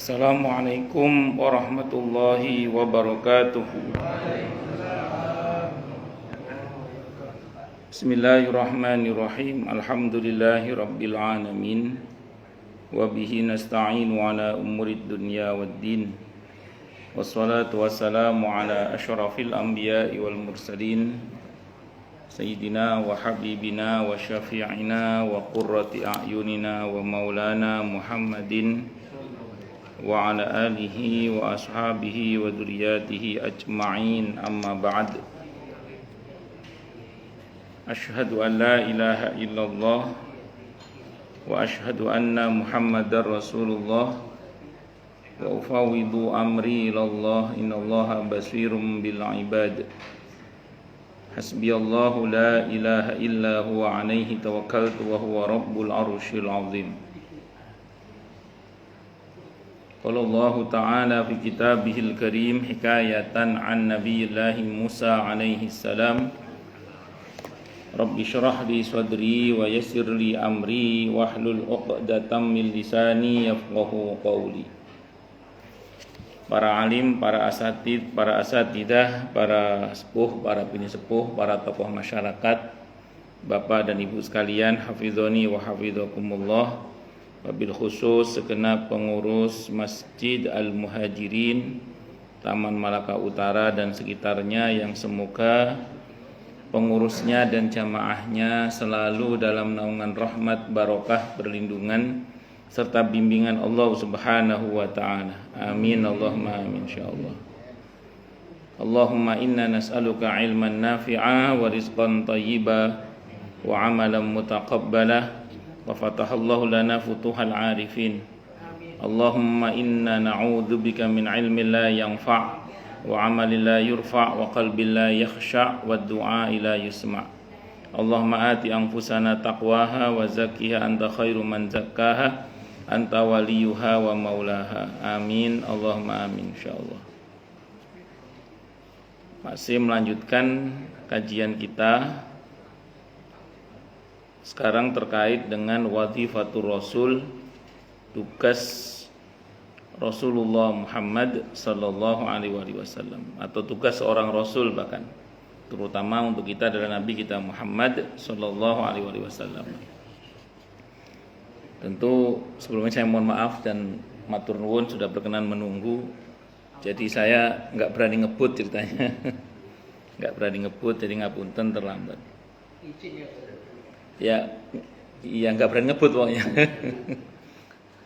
Assalamualaikum warahmatullahi wabarakatuh. Bismillahirrahmanirrahim. Alhamdulillahi rabbil alamin. Wa bihi nasta'inu ala umurid dunya waddin. Wassalatu wassalamu ala asyrafil anbiya'i wal mursalin, Sayyidina wa habibina wa syafi'ina wa qurrati a'yunina wa maulana Muhammadin wa ala alihi wa ashabihi wa dzurriyyatihi ajma'in, amma ba'd. Asyhadu an la ilaha illallah wa asyhadu anna Muhammadar Rasulullah wa ufawwidu amri ilallah, innallaha basirum bil ibad. Hasbiyallahu la ilaha illa huwa alaihi tawakkaltu wa huwa rabbul arsyil azim. Qala Allah Ta'ala fi kitabihil karim hikayatan an Nabiyillahi Musa alaihi salam, Rabbi syrah li sadri wa yassir li amri wahlul 'uqdatam min lisani yafqahu qawli. Para alim, para asatid, para asatidah, para sepuh, para bini sepuh, para tokoh masyarakat, Bapak dan Ibu sekalian, hafizoni wa hafizakumullah. Wabil khusus segenap pengurus Masjid Al-Muhajirin Taman Malaka Utara dan sekitarnya, yang semoga pengurusnya dan jamaahnya selalu dalam naungan rahmat, barokah, perlindungan serta bimbingan Allah Subhanahu wa ta'ala. Amin Allahumma amin insyaallah. Allahumma inna nas'aluka ilman nafi'a wa rizqan thayyiba wa amalan mutaqabbala wa fatahallahu lana futuhal arifin. Allahumma inna na'udzubika min ilmin la yanfa' wa amalin la yurfa' wa qalbin la yakhsha' wa du'a la yusma'. Allahumma ati anfusana taqwaha wa zakkiha anta khairu man zakkaha anta waliyuha wa maulaha. Amin Allahumma amin insyaallah. Masih melanjutkan kajian kita sekarang terkait dengan wazifatur Rasul, tugas Rasulullah Muhammad sallallahu alaihi wasallam, atau tugas seorang Rasul, bahkan terutama untuk kita adalah Nabi kita Muhammad sallallahu alaihi wasallam. Tentu sebelumnya saya mohon maaf dan matur nuwun sudah berkenan menunggu. Jadi saya nggak berani ngebut ceritanya, nggak berani ngebut, jadi ngapunten terlambat. Ya nggak berani ngebut pokoknya.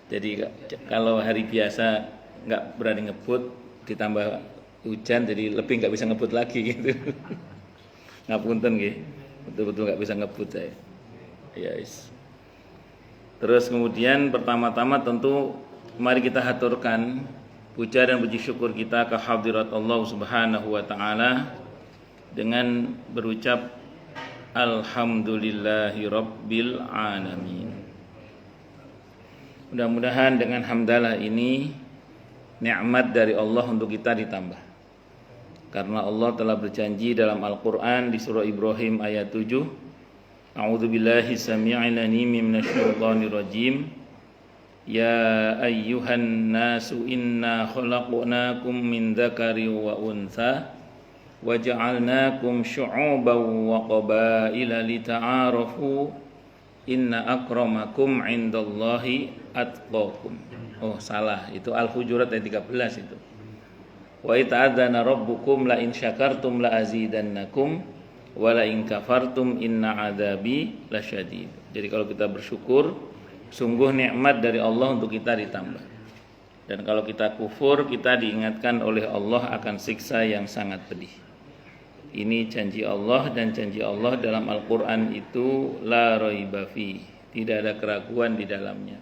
Jadi kalau hari biasa nggak berani ngebut, ditambah hujan, jadi lebih nggak bisa ngebut lagi gitu. Ngapunten nggih, betul-betul nggak bisa ngebut saya. Ya is. Terus kemudian pertama-tama tentu mari kita haturkan puja dan puji syukur kita ke hadirat Allah Subhanahu wa ta'ala dengan berucap alhamdulillahi rabbil alamin. Mudah-mudahan dengan hamdalah ini nikmat dari Allah untuk kita ditambah. Karena Allah telah berjanji dalam Al-Qur'an di surah Ibrahim ayat 7, A'udzubillahi samii'il 'aliim minasyaitonir rajim. Ya ayyuhan nasu inna khalaqnakum min dzakarin wa untha wa ja'alnakum syu'uban wa qabaila lita'arafu inna akramakum 'indallahi atqakum. Oh salah, itu Al-Hujurat ayat 13 itu. Wa ita'adzana rabbukum la in syakartum la azidannakum wa la in kafartum inna 'adzabi lasyadid. Jadi kalau kita bersyukur, sungguh nikmat dari Allah untuk kita ditambah. Dan kalau kita kufur, kita diingatkan oleh Allah akan siksa yang sangat pedih. Ini janji Allah, dan janji Allah dalam Al-Quran itu la raiba fi, tidak ada keraguan di dalamnya.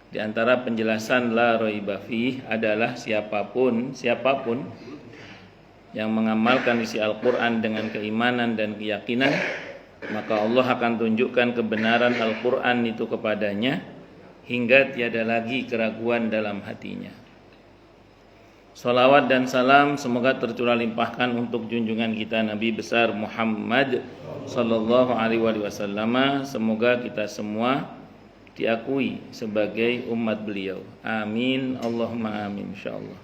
Di antara penjelasan la raiba fi adalah siapapun yang mengamalkan isi Al-Quran dengan keimanan dan keyakinan, maka Allah akan tunjukkan kebenaran Al-Quran itu kepadanya hingga tiada lagi keraguan dalam hatinya. Salawat dan salam semoga tercurah limpahkan untuk junjungan kita Nabi besar Muhammad sallallahu alaihi wasallam. Semoga kita semua diakui sebagai umat beliau. Amin, Allahumma amin, insyaallah.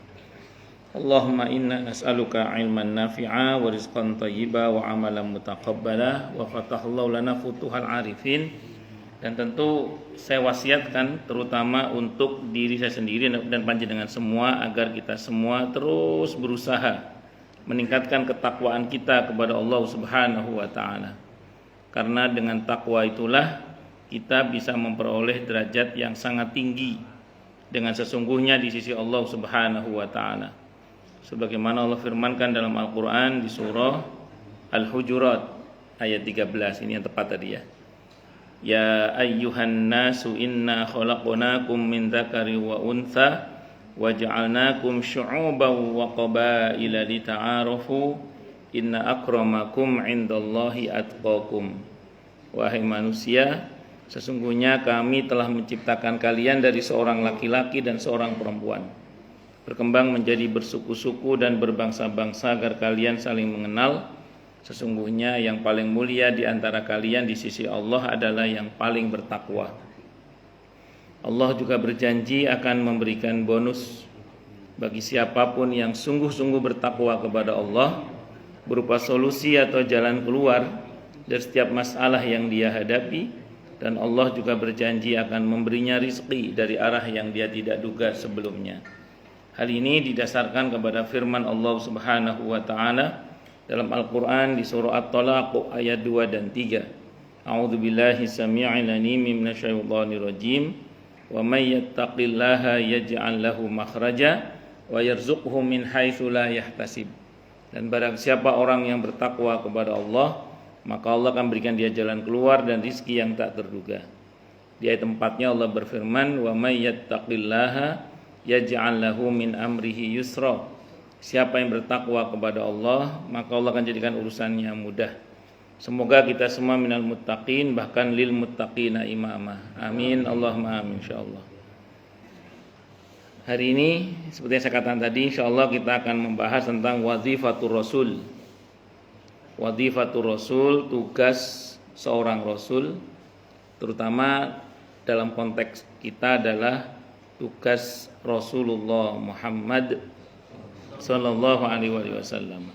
Allahumma inna nas'aluka ilman nafi'a wa rizqan thayyiba wa amalan mutaqabbala wa fatahallahu lana futuhal arifin. Dan tentu saya wasiatkan terutama untuk diri saya sendiri dan panjenengan semua agar kita semua terus berusaha meningkatkan ketakwaan kita kepada Allah Subhanahu wa taala. Karena dengan takwa itulah kita bisa memperoleh derajat yang sangat tinggi dengan sesungguhnya di sisi Allah Subhanahu wa taala. Sebagaimana Allah firmankan dalam Al-Qur'an di surah Al-Hujurat ayat 13, ini yang tepat tadi ya. Ya ayyuhan nasu inna khalaqnakum min dzakari wa untha wa ja'alnakum syu'uban wa qabaila lita'arafu inna akramakum 'indallahi atqakum. Wahai manusia, sesungguhnya kami telah menciptakan kalian dari seorang laki-laki dan seorang perempuan, berkembang menjadi bersuku-suku dan berbangsa-bangsa agar kalian saling mengenal. Sesungguhnya yang paling mulia di antara kalian di sisi Allah adalah yang paling bertakwa. Allah juga berjanji akan memberikan bonus bagi siapapun yang sungguh-sungguh bertakwa kepada Allah, berupa solusi atau jalan keluar dari setiap masalah yang dia hadapi. Dan Allah juga berjanji akan memberinya rizki dari arah yang dia tidak duga sebelumnya. Hal ini didasarkan kepada firman Allah Subhanahu wa taala dalam Al-Qur'an di surah At-Talaq ayat 2 dan 3. A'udzubillahi samii'il 'aliim minasyaitonir rajim. Wa may yattaqillaha yaj'al lahu makhraja wa yarzuqhu min haitsu la yahtasib. Dan barang siapa orang yang bertakwa kepada Allah, maka Allah akan berikan dia jalan keluar dan rizki yang tak terduga. Di ayat 4-nya Allah berfirman, wa may yattaqillaha yaj'al lahu min amrihi yusra. Siapa yang bertakwa kepada Allah, maka Allah akan jadikan urusannya mudah. Semoga kita semua minal muttaqin, bahkan lil muttaqina imama. Amin, Allahumma amin, insyaallah. Hari ini seperti yang saya katakan tadi, insyaallah kita akan membahas tentang wazifatur rasul. Wazifatur rasul, tugas seorang rasul, terutama dalam konteks kita adalah tugas Rasulullah Muhammad sallallahu alaihi wasallam.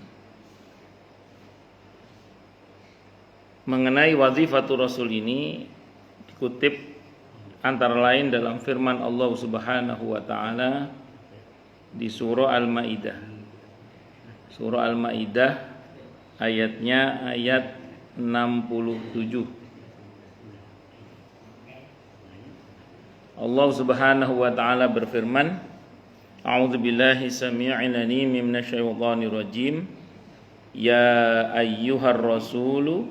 Mengenai wazifatul rasul ini dikutip antara lain dalam firman Allah Subhanahu wa taala di surah Al-Maidah. Surah Al-Maidah ayatnya ayat 67. Allah Subhanahu wa taala berfirman, A'udzubillahi samii'il 'aliim minasyaitonir rajim. Ya ayyuhar rasulu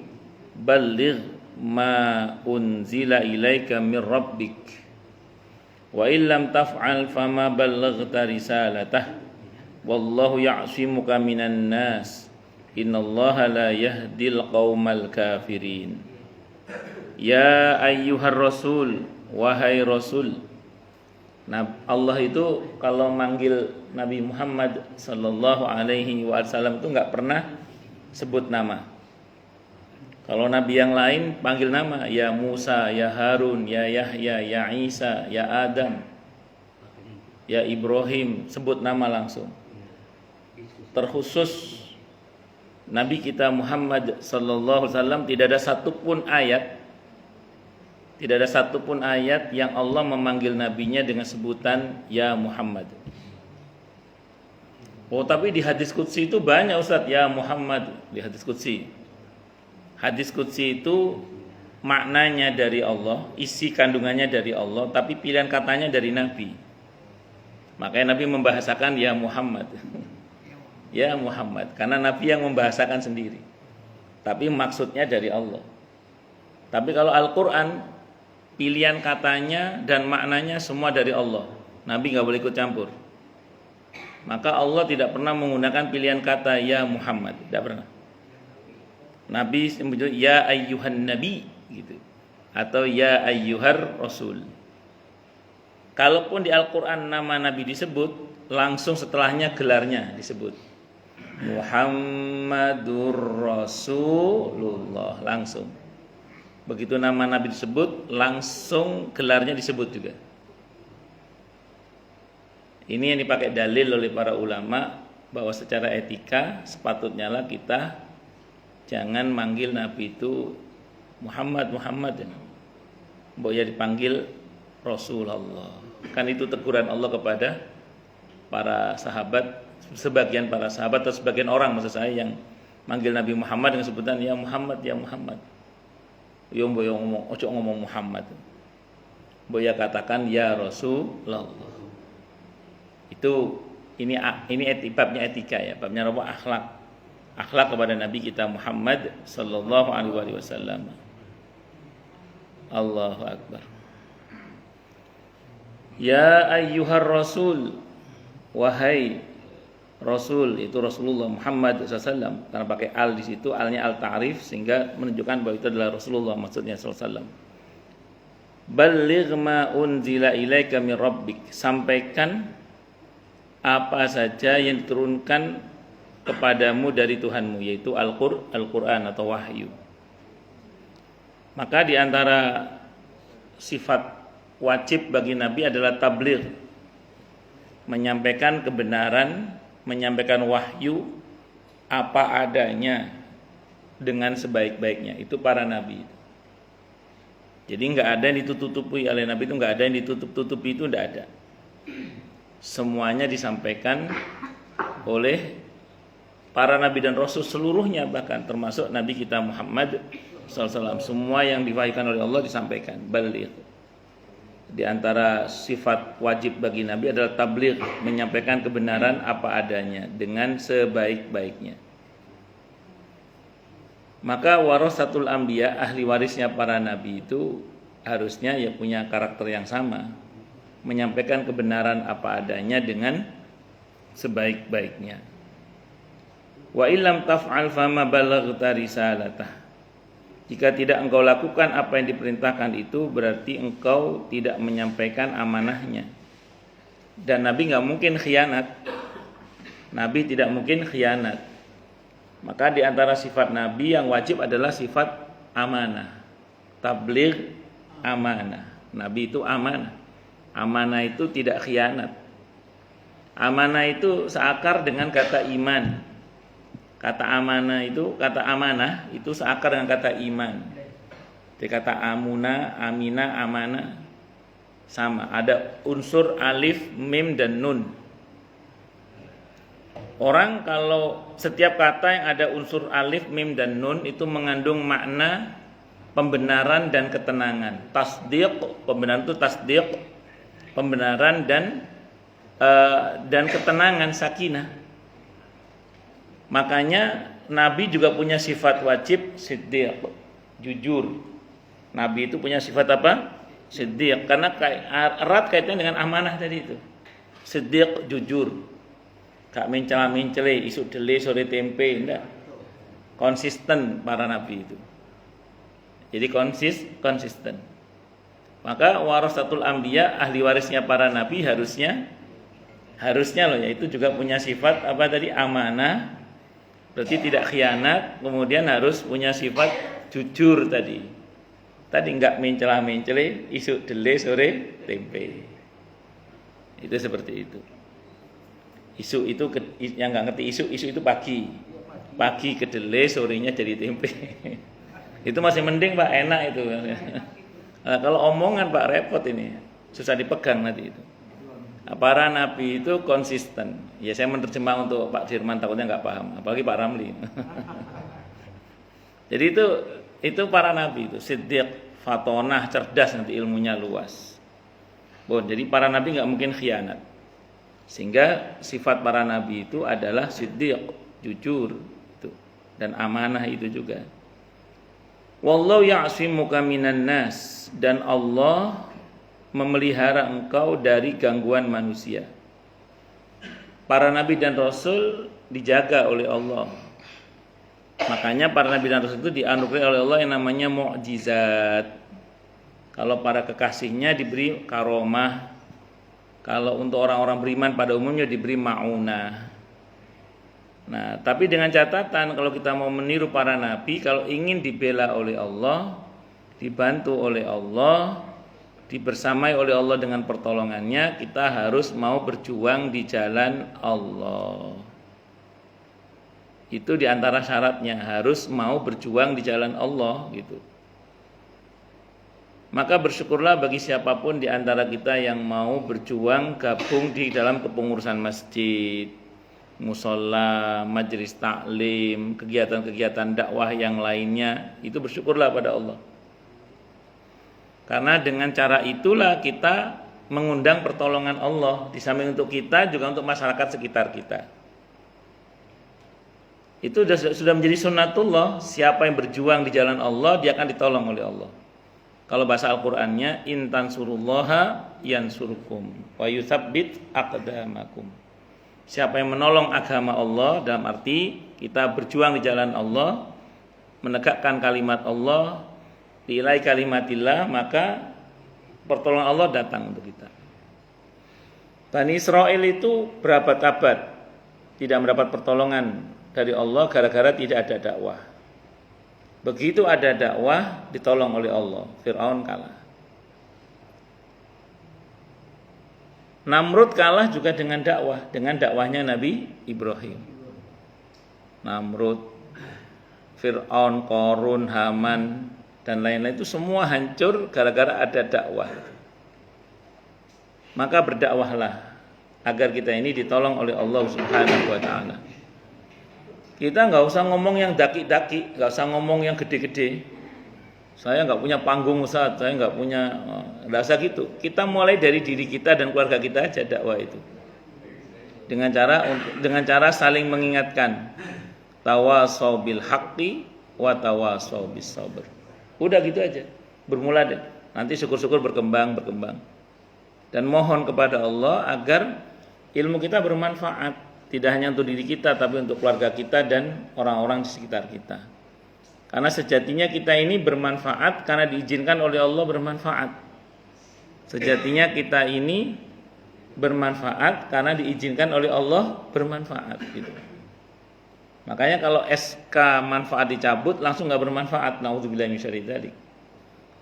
balligh ma unzila ilaika mir rabbik wa illam taf'al fama ballaghta risalatah wallahu ya'simuka minan nas innallaha la yahdil qaumal kafirin. Ya ayyuhar rasul, wahai rasul. Nah, Allah itu kalau manggil Nabi Muhammad sallallahu alaihi wasallam itu enggak pernah sebut nama. Kalau nabi yang lain panggil nama, ya Musa, ya Harun, ya Yahya, ya Isa, ya Adam, ya Ibrahim, sebut nama langsung. Terkhusus Nabi kita Muhammad sallallahu alaihi wasallam tidak ada satupun ayat yang Allah memanggil nabinya dengan sebutan ya Muhammad. Oh, tapi di hadis qudsi itu banyak Ustaz ya Muhammad di hadis qudsi. Hadis qudsi itu maknanya dari Allah, isi kandungannya dari Allah, tapi pilihan katanya dari Nabi. Makanya Nabi membahasakan ya Muhammad. Ya Muhammad, karena Nabi yang membahasakan sendiri. Tapi maksudnya dari Allah. Tapi kalau Al-Qur'an pilihan katanya dan maknanya semua dari Allah. Nabi gak boleh ikut campur. Maka Allah tidak pernah menggunakan pilihan kata ya Muhammad, tidak pernah. Nabi menyebut ya ayyuhan nabi gitu, atau ya ayyuhar rasul. Kalaupun di Al-Qur'an nama Nabi disebut, langsung setelahnya gelarnya disebut. Muhammadur Rasulullah, langsung. Begitu nama Nabi disebut, langsung gelarnya disebut juga. Ini yang dipakai dalil oleh para ulama bahwa secara etika sepatutnya lah kita jangan manggil Nabi itu Muhammad ya. Mbok ya dipanggil Rasulullah. Kan itu teguran Allah kepada para sahabat, sebagian para sahabat atau sebagian orang maksud saya yang manggil Nabi Muhammad dengan sebutan ya Muhammad ya Muhammad. Yo mbok ngomong ojo ngomong Muhammad. Mbok ya katakan ya Rasulullah. Ini babnya etika ya, babnya apa? Akhlak kepada Nabi kita Muhammad sallallahu alaihi wasallam. Allahu akbar. Ya ayyuhar rasul, wahai Rasul, itu Rasulullah Muhammad SAW, karena pakai al di situ, alnya al ta'rif sehingga menunjukkan bahwa itu adalah Rasulullah maksudnya SAW. Balligh ma unzila ilaika min rabbik, sampaikan apa saja yang diturunkan kepadamu dari Tuhanmu, yaitu Al-Qur'an atau wahyu. Maka di antara sifat wajib bagi Nabi adalah tabligh, menyampaikan kebenaran, menyampaikan wahyu apa adanya dengan sebaik-baiknya. Itu para nabi. Jadi nggak ada yang ditutup-tutupi oleh Nabi, itu nggak ada yang ditutup-tutupi, itu nggak ada. Semuanya disampaikan oleh para nabi dan rasul seluruhnya, bahkan termasuk Nabi kita Muhammad SAW. Semua yang diwahyukan oleh Allah disampaikan. Baligh. Di antara sifat wajib bagi Nabi adalah tabligh, menyampaikan kebenaran apa adanya dengan sebaik-baiknya. Maka warasatul anbiya, ahli warisnya para nabi itu harusnya ya punya karakter yang sama, menyampaikan kebenaran apa adanya dengan sebaik-baiknya. Wa illam taf'al fama balaghta risalatah. Jika tidak engkau lakukan apa yang diperintahkan itu, berarti engkau tidak menyampaikan amanahnya. Dan Nabi nggak mungkin khianat. Nabi tidak mungkin khianat. Maka di antara sifat Nabi yang wajib adalah sifat amanah. Tabligh amanah. Nabi itu amanah. Amanah itu tidak khianat. Amanah itu seakar dengan kata iman. Kata amanah itu seakar dengan kata iman. Jadi kata amuna, amina, amanah sama. Ada unsur alif, mim dan nun. Orang kalau setiap kata yang ada unsur alif, mim dan nun itu mengandung makna pembenaran dan ketenangan. Tasdiq, pembenaran itu tasdiq, pembenaran dan ketenangan, sakinah. Makanya Nabi juga punya sifat wajib siddiq, jujur. Nabi itu punya sifat apa? Siddiq, karena erat kaitannya dengan amanah tadi itu. Siddiq, jujur. Gak mencela-mencele, isu dele sore tempe, enggak. Konsisten para nabi itu. Jadi konsisten. Maka warasatul anbiya, ahli warisnya para nabi harusnya loh ya, itu juga punya sifat apa tadi? Amanah. Berarti tidak khianat, kemudian harus punya sifat jujur tadi. Tadi enggak mencela-mencele, isu dele sore tempe. Itu seperti itu. Isu itu yang enggak ngerti isu itu pagi. Pagi kedele, sorenya jadi tempe. Itu masih mending Pak, enak itu. Nah, kalau omongan Pak repot ini, susah dipegang nanti itu. Para nabi itu konsisten. Ya saya menerjemah untuk Pak Firman, takutnya nggak paham, apalagi Pak Ramli. Jadi itu para nabi itu siddiq, fatonah, cerdas, nanti ilmunya luas. Jadi para nabi nggak mungkin khianat. Sehingga sifat para nabi itu adalah siddiq, jujur itu, dan amanah itu juga. Wallahu ya'simuka minan nas, dan Allah memelihara engkau dari gangguan manusia. Para nabi dan rasul dijaga oleh Allah. Makanya para nabi dan rasul itu dianugerahi oleh Allah yang namanya mukjizat. Kalau para kekasihnya diberi karomah. Kalau untuk orang-orang beriman pada umumnya diberi maunah. Nah, tapi dengan catatan kalau kita mau meniru para nabi, kalau ingin dibela oleh Allah, dibantu oleh Allah, dibersamai oleh Allah dengan pertolongannya, kita harus mau berjuang di jalan Allah. Itu diantara syaratnya, harus mau berjuang di jalan Allah gitu. Maka bersyukurlah bagi siapapun di antara kita yang mau berjuang gabung di dalam kepengurusan masjid, musola, majelis taklim, kegiatan-kegiatan dakwah yang lainnya. Itu bersyukurlah pada Allah. Karena dengan cara itulah kita mengundang pertolongan Allah, di samping untuk kita juga untuk masyarakat sekitar kita. Itu sudah menjadi sunnatullah. Siapa yang berjuang di jalan Allah, dia akan ditolong oleh Allah. Kalau bahasa Al-Qur'annya, in tansurullaha yansurkum wa yutsabbit aqdamakum. Siapa yang menolong agama Allah, dalam arti kita berjuang di jalan Allah, menegakkan kalimat Allah, nilai kalimatillah, maka pertolongan Allah datang untuk kita. Bani Israel itu berabad-abad tidak mendapat pertolongan dari Allah gara-gara tidak ada dakwah. Begitu ada dakwah, ditolong oleh Allah. Fir'aun kalah. Namrud kalah juga dengan dakwah, dengan dakwahnya Nabi Ibrahim. Namrud, Fir'aun, Qarun, Haman, dan lain-lain itu semua hancur gara-gara ada dakwah. Maka berdakwahlah agar kita ini ditolong oleh Allah Subhanahu wa taala. Kita nggak usah ngomong yang daki-daki, nggak usah ngomong yang gede-gede. Saya nggak punya panggung Ustaz, saya nggak punya, nggak usah gitu. Kita mulai dari diri kita dan keluarga kita aja dakwah itu. Dengan cara saling mengingatkan. Tawasau bil haqqi wa tawasau bis sabr. Udah gitu aja. Bermula deh. Nanti syukur-syukur berkembang. Dan mohon kepada Allah agar ilmu kita bermanfaat. Tidak hanya untuk diri kita, tapi untuk keluarga kita dan orang-orang di sekitar kita. Karena sejatinya kita ini bermanfaat karena diizinkan oleh Allah bermanfaat. Sejatinya kita ini bermanfaat karena diizinkan oleh Allah bermanfaat. Gitu. Makanya kalau SK manfaat dicabut, langsung nggak bermanfaat. Nauzubillahi min syarri dzalik.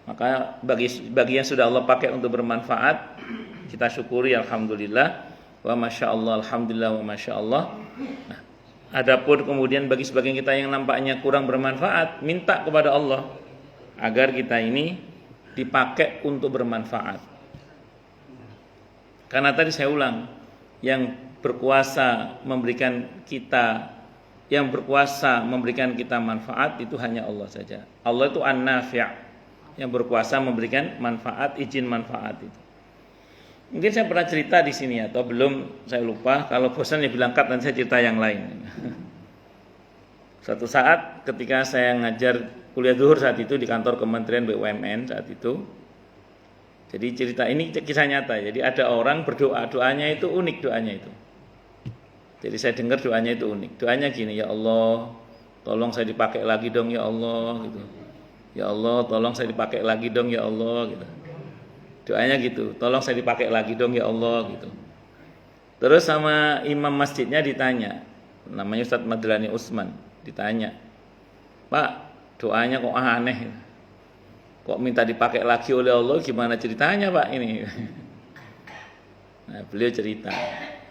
Maka bagi yang sudah Allah pakai untuk bermanfaat, kita syukuri alhamdulillah. Wa masya Allah, alhamdulillah, wa masya Allah. Nah, adapun kemudian bagi sebagian kita yang nampaknya kurang bermanfaat, minta kepada Allah agar kita ini dipakai untuk bermanfaat. Karena tadi saya ulang, yang berkuasa memberikan kita manfaat itu hanya Allah saja. Allah itu an-nafi', yang berkuasa memberikan manfaat, izin manfaat itu. Mungkin saya pernah cerita di sini atau belum, saya lupa. Kalau bosan ya bilang cut, nanti saya cerita yang lain. Suatu saat ketika saya ngajar kuliah zuhur saat itu di kantor Kementerian BUMN saat itu. Jadi cerita ini kisah nyata. Jadi ada orang berdoa, doanya itu unik doanya itu. Jadi saya dengar doanya itu unik. Doanya gini, ya Allah, tolong saya dipakai lagi dong ya Allah gitu. Ya Allah, tolong saya dipakai lagi dong ya Allah gitu. Doanya gitu, tolong saya dipakai lagi dong ya Allah gitu. Terus sama imam masjidnya ditanya, namanya Ustadz Madlani Usman, ditanya, Pak, doanya kok aneh, kok minta dipakai lagi oleh Allah, gimana ceritanya Pak ini? Nah, beliau cerita,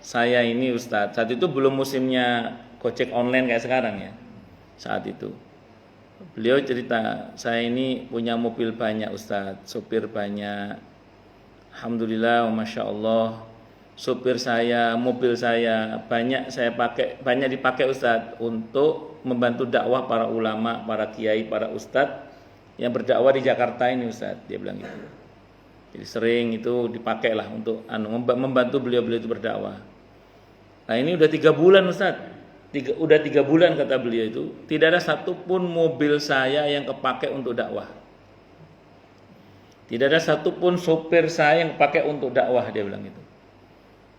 saya ini Ustadz, saat itu belum musimnya Gojek online kayak sekarang ya, saat itu. Beliau cerita, saya ini punya mobil banyak Ustadz, sopir banyak. Alhamdulillah, masya Allah, supir saya, mobil saya banyak dipakai Ustadz untuk membantu dakwah para ulama, para kiai, para ustadz yang berdakwah di Jakarta ini Ustadz, dia bilang gitu. Jadi sering itu dipakai lah untuk membantu beliau-beliau itu berdakwah. Nah ini udah 3 bulan Ustadz, udah 3 bulan kata beliau itu tidak ada satupun mobil saya yang kepakai untuk dakwah. Tidak ada satupun sopir saya yang pakai untuk dakwah, dia bilang itu.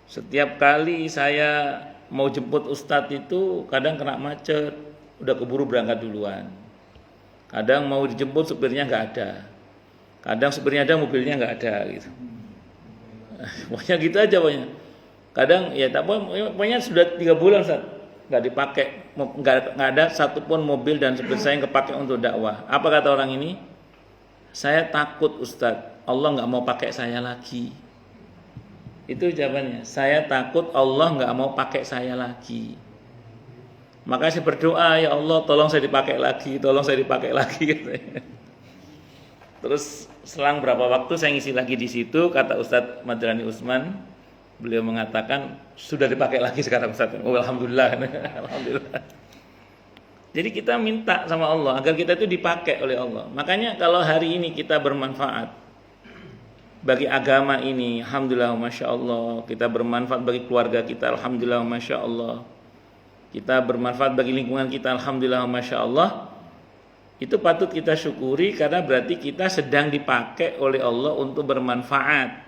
Setiap kali saya mau jemput ustadz itu kadang kena macet, udah keburu berangkat duluan. Kadang mau dijemput supirnya nggak ada. Kadang supirnya ada, mobilnya nggak ada gitu. Pokoknya gitu aja pokoknya. Kadang ya tak pokoknya sudah 3 bulan Ustaz nggak dipakai, nggak ada satupun mobil dan supir saya yang kepake untuk dakwah. Apa kata orang ini? Saya takut Ustadz, Allah nggak mau pakai saya lagi. Itu jawabannya. Saya takut Allah nggak mau pakai saya lagi. Maka saya berdoa, ya Allah tolong saya dipakai lagi, tolong saya dipakai lagi. Terus selang berapa waktu saya ngisi lagi di situ, kata Ustadz Madrani Usman, beliau mengatakan sudah dipakai lagi sekarang Ustadz. Oh, alhamdulillah. Alhamdulillah. Jadi kita minta sama Allah agar kita itu dipakai oleh Allah. Makanya kalau hari ini kita bermanfaat bagi agama ini, alhamdulillah, masya Allah. Kita bermanfaat bagi keluarga kita, alhamdulillah, masya Allah. Kita bermanfaat bagi lingkungan kita, alhamdulillah, masya Allah. Itu patut kita syukuri karena berarti kita sedang dipakai oleh Allah untuk bermanfaat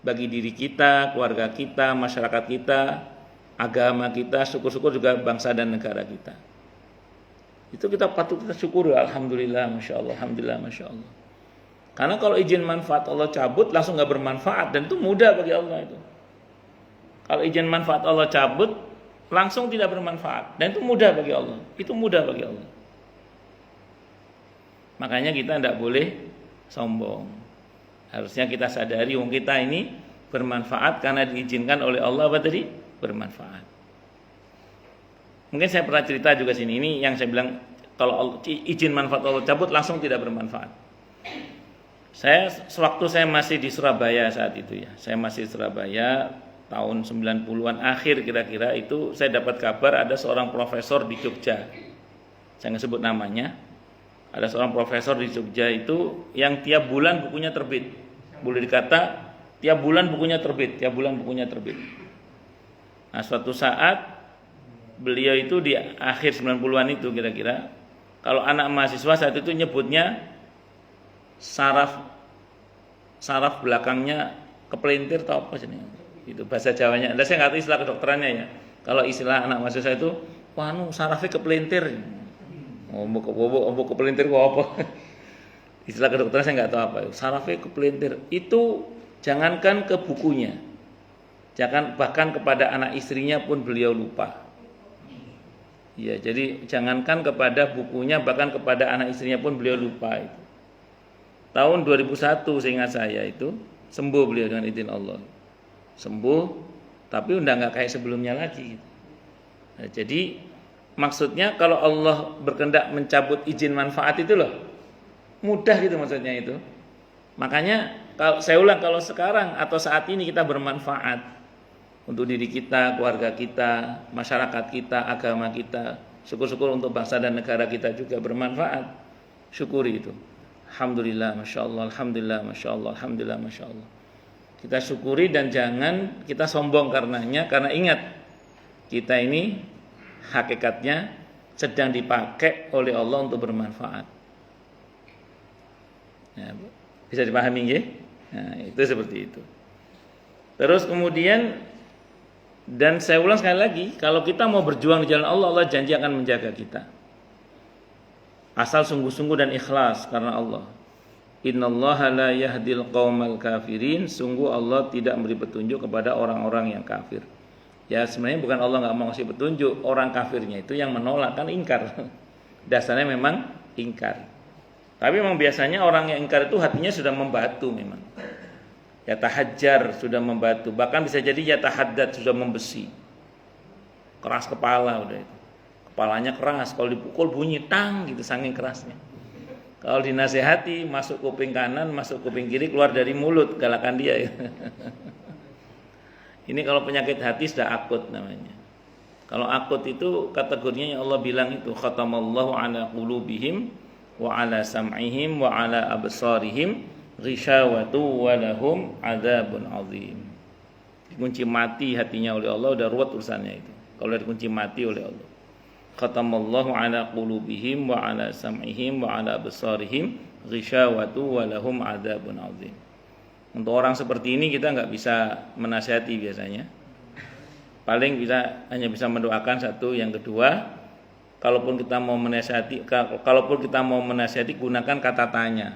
bagi diri kita, keluarga kita, masyarakat kita, agama kita, syukur-syukur juga bangsa dan negara kita. Itu kita patut kita syukuri, alhamdulillah, masya Allah, alhamdulillah, masya Allah. Karena kalau izin manfaat Allah cabut langsung nggak bermanfaat, dan itu mudah bagi Allah itu. Kalau izin manfaat Allah cabut langsung tidak bermanfaat, dan itu mudah bagi Allah. Itu mudah bagi Allah. Makanya kita tidak boleh sombong. Harusnya kita sadari wong kita ini bermanfaat karena diizinkan oleh Allah apa tadi? Bermanfaat. Mungkin saya pernah cerita juga sini, ini yang saya bilang kalau izin manfaat Allah cabut langsung tidak bermanfaat. Saya sewaktu saya masih di Surabaya saat itu ya. Saya masih di Surabaya tahun 90-an akhir kira-kira itu saya dapat kabar ada seorang profesor di Jogja. Saya nggak sebut namanya. Ada seorang profesor di Jogja itu yang tiap bulan bukunya terbit. Boleh dikata tiap bulan bukunya terbit, tiap bulan bukunya terbit. Nah, suatu saat beliau itu di akhir 90-an itu kira-kira, kalau anak mahasiswa saat itu nyebutnya saraf belakangnya kepelintir atau apa sih? Itu bahasa Jawanya. Saya nggak tahu istilah kedokterannya ya. Kalau istilah anak mahasiswa itu, sarafnya kepelintir. Kepelintir kok apa? Istilah kedokteran saya nggak tahu apa. Sarafnya kepelintir. Itu jangankan ke bukunya, bahkan kepada anak istrinya pun beliau lupa. Ya, jadi jangankan kepada bukunya, bahkan kepada anak istrinya pun beliau lupa itu. Tahun 2001 seingat saya itu sembuh beliau dengan izin Allah. Sembuh, tapi udah nggak kayak sebelumnya lagi. Nah, jadi maksudnya kalau Allah berkehendak mencabut izin manfaat itu loh, mudah gitu maksudnya itu. Makanya kalau saya ulang, kalau sekarang atau saat ini kita bermanfaat untuk diri kita, keluarga kita, masyarakat kita, agama kita, syukur-syukur untuk bangsa dan negara kita juga bermanfaat, syukuri itu. Alhamdulillah, masya Allah, alhamdulillah, masya Allah, alhamdulillah, masya Allah. Kita syukuri dan jangan kita sombong karenanya, karena ingat kita ini hakikatnya sedang dipakai oleh Allah untuk bermanfaat. Ya, bisa dipahami ya? Nah, itu seperti itu. Terus kemudian, dan saya ulang sekali lagi, kalau kita mau berjuang di jalan Allah, Allah janji akan menjaga kita. Asal sungguh-sungguh dan ikhlas karena Allah. Innallaha la yahdil qaumal kafirin. Sungguh Allah tidak memberi petunjuk kepada orang-orang yang kafir. Ya sebenarnya bukan Allah nggak mau kasih petunjuk, orang kafirnya itu yang menolak, kan ingkar. Dasarnya memang ingkar. Tapi memang biasanya orang yang ingkar itu hatinya sudah membatu memang. Yatahajjar, sudah membatu, bahkan bisa jadi yatahaddad, sudah membesi, keras kepala udah itu, kepalanya keras, kalau dipukul bunyi tang gitu saking kerasnya. Kalau dinasehati masuk kuping kanan, masuk kuping kiri, keluar dari mulut, galakan dia ya. Ini kalau penyakit hati sudah akut namanya. Kalau akut itu kategorinya yang Allah bilang itu khatamallahu ala qulubihim wa ala sam'ihim wa ala absarihim ghisyawatu walahum adzabun azim. Dikunci mati hatinya oleh Allah, udah ruwet urusannya itu. Kalau dikunci mati oleh Allah. Khatamallahu ala qulubihim wa ala sam'ihim wa ala absarihim ghisyawatu walahum adzabun azim. Untuk orang seperti ini kita nggak bisa menasihati biasanya. Paling hanya bisa mendoakan satu, yang kedua, kalaupun kita mau menasihati gunakan kata tanya.